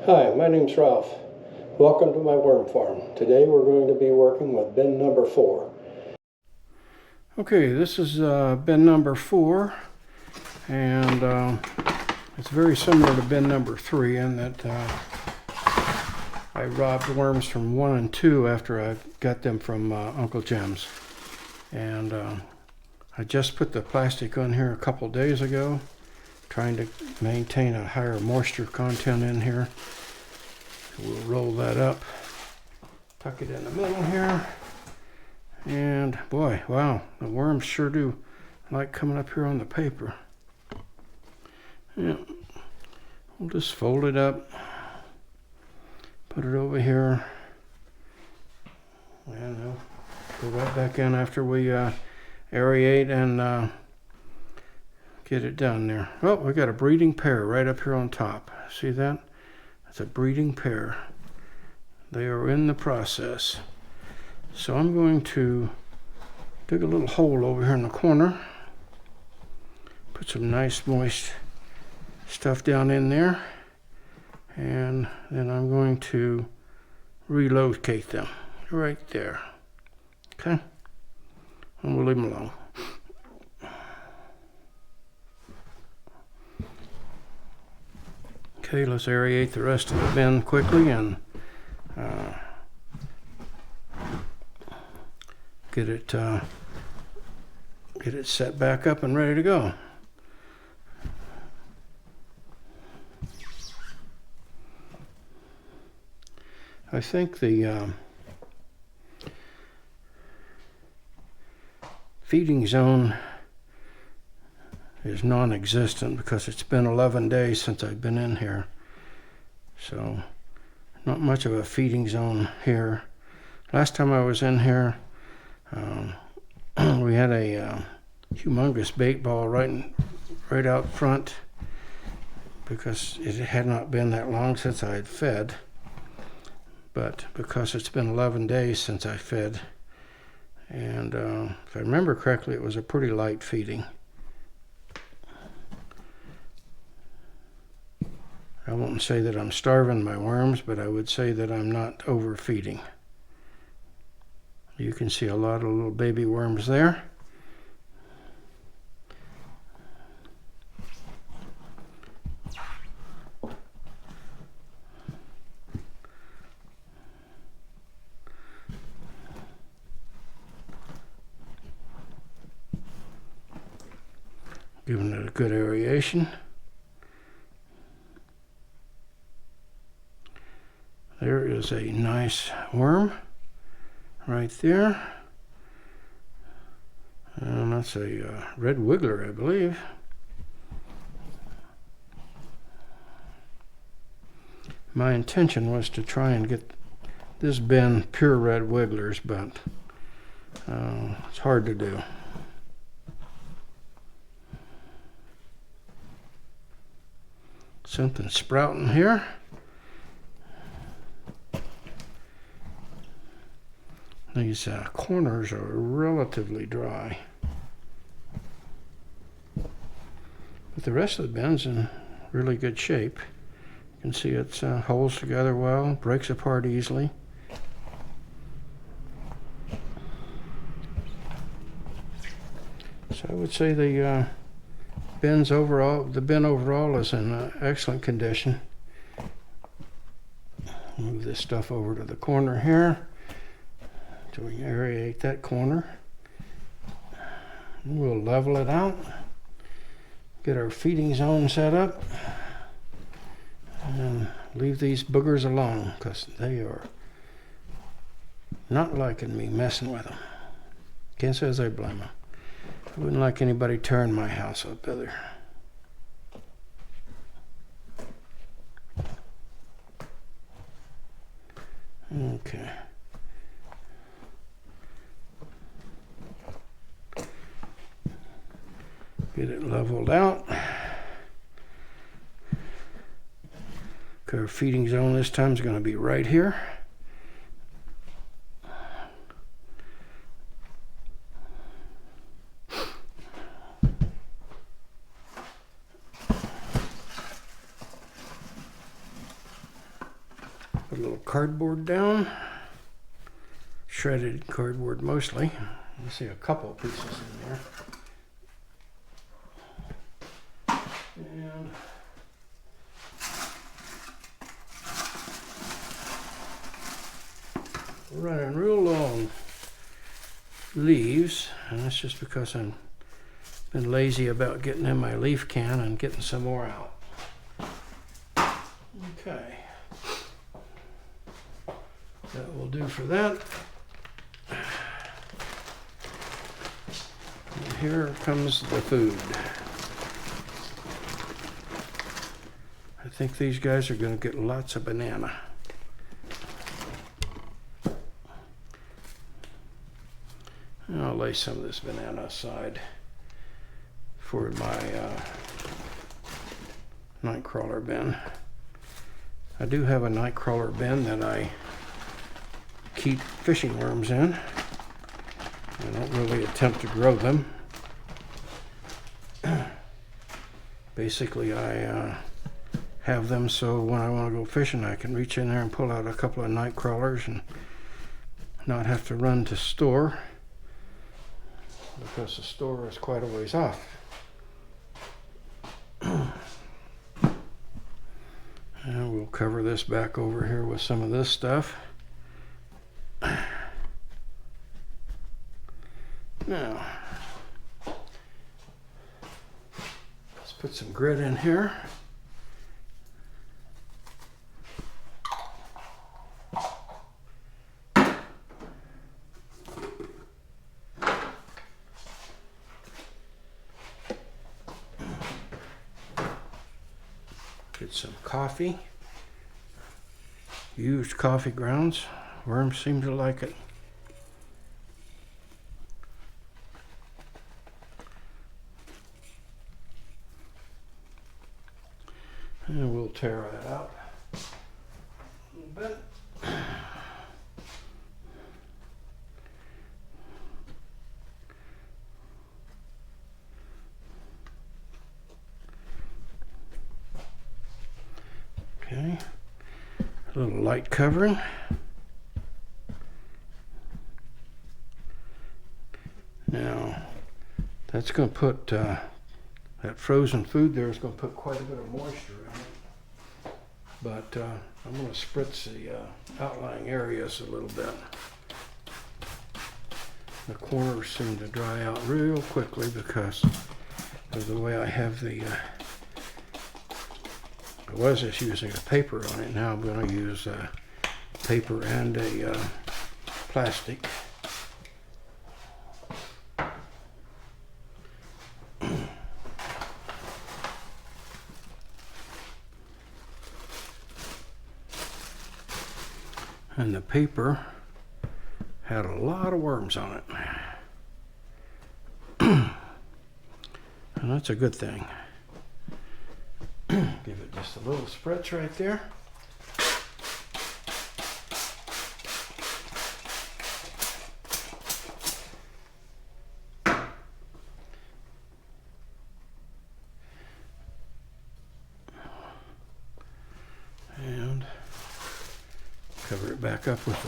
Hi, my name's Ralph. Welcome to my worm farm. Today we're going to be working with bin number 4. Okay, this is bin number 4, and it's very similar to bin number 3 in that I robbed worms from 1 and 2 after I got them from Uncle Jim's. And I just put the plastic on here a couple days ago, trying to maintain a higher moisture content in here. We'll roll that up, tuck it in the middle here, and boy, wow, the worms sure do like coming up here on the paper. Yeah, we'll just fold it up, put it over here, and we'll go right back in after we aerate and get it down there. Oh, we got a breeding pair right up here on top. See that? That's a breeding pair. They are in the process. So I'm going to dig a little hole over here in the corner. Put some nice moist stuff down in there. And then I'm going to relocate them right there. Okay? And we'll leave them alone. Okay, let's aerate the rest of the bin quickly and get it set back up and ready to go. I think the feeding zone is non-existent because it's been 11 days since I've been in here. So not much of a feeding zone here. Last time I was in here, we had a humongous bait ball right out front because it had not been that long since I had fed. But because it's been 11 days since I fed, and if I remember correctly, it was a pretty light feeding. I won't say that I'm starving my worms, but I would say that I'm not overfeeding. You can see a lot of little baby worms there. Giving it a good aeration. There is a nice worm right there. And that's a red wiggler, I believe. My intention was to try and get this bin pure red wigglers, but it's hard to do. Something sprouting here. These corners are relatively dry. But the rest of the bin's in really good shape. You can see it holds together well, breaks apart easily. So I would say the bin overall is in excellent condition. Move this stuff over to the corner here. So we can aerate that corner. We'll level it out, get our feeding zone set up, and leave these boogers alone because they are not liking me messing with them. Can't say as I blame them. I wouldn't like anybody tearing my house up either. Okay. Get it leveled out. Our feeding zone this time is going to be right here. Put a little cardboard down. Shredded cardboard mostly. You see a couple pieces in there. And running real long leaves, and that's just because I've been lazy about getting in my leaf can and getting some more out. Okay, that will do for that. And here comes the food. I think these guys are going to get lots of banana. I'll lay some of this banana aside for my nightcrawler bin. I do have a nightcrawler bin that I keep fishing worms in. I don't really attempt to grow them. Basically, I have them so when I want to go fishing, I can reach in there and pull out a couple of nightcrawlers and not have to run to store, because the store is quite a ways off. And we'll cover this back over here with some of this stuff. Now, let's put some grit in here. Get some coffee, used coffee grounds. Worms seem to like it. And we'll tear that out a little bit. Okay, a little light covering. Now, that's going to put, that frozen food there is going to put quite a bit of moisture in it. But I'm going to spritz the outlying areas a little bit. The corners seem to dry out real quickly because of the way I have the I was just using a paper on it. Now I'm going to use paper and a plastic. And the paper had a lot of worms on it. And that's a good thing. Give it just a little spritz right there. And cover it back up with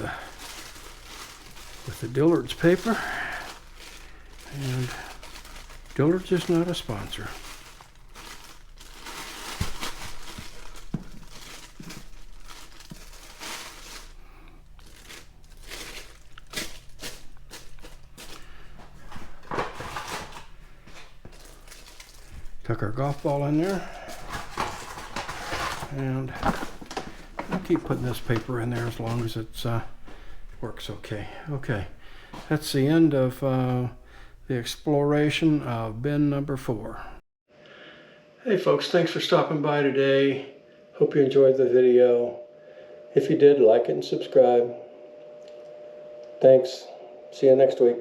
the Dillard's paper. And Dillard's is not a sponsor. Tuck our golf ball in there, and I'll keep putting this paper in there as long as it works okay. Okay, that's the end of the exploration of bin number 4. Hey folks, thanks for stopping by today. Hope you enjoyed the video. If you did, like it and subscribe. Thanks. See you next week.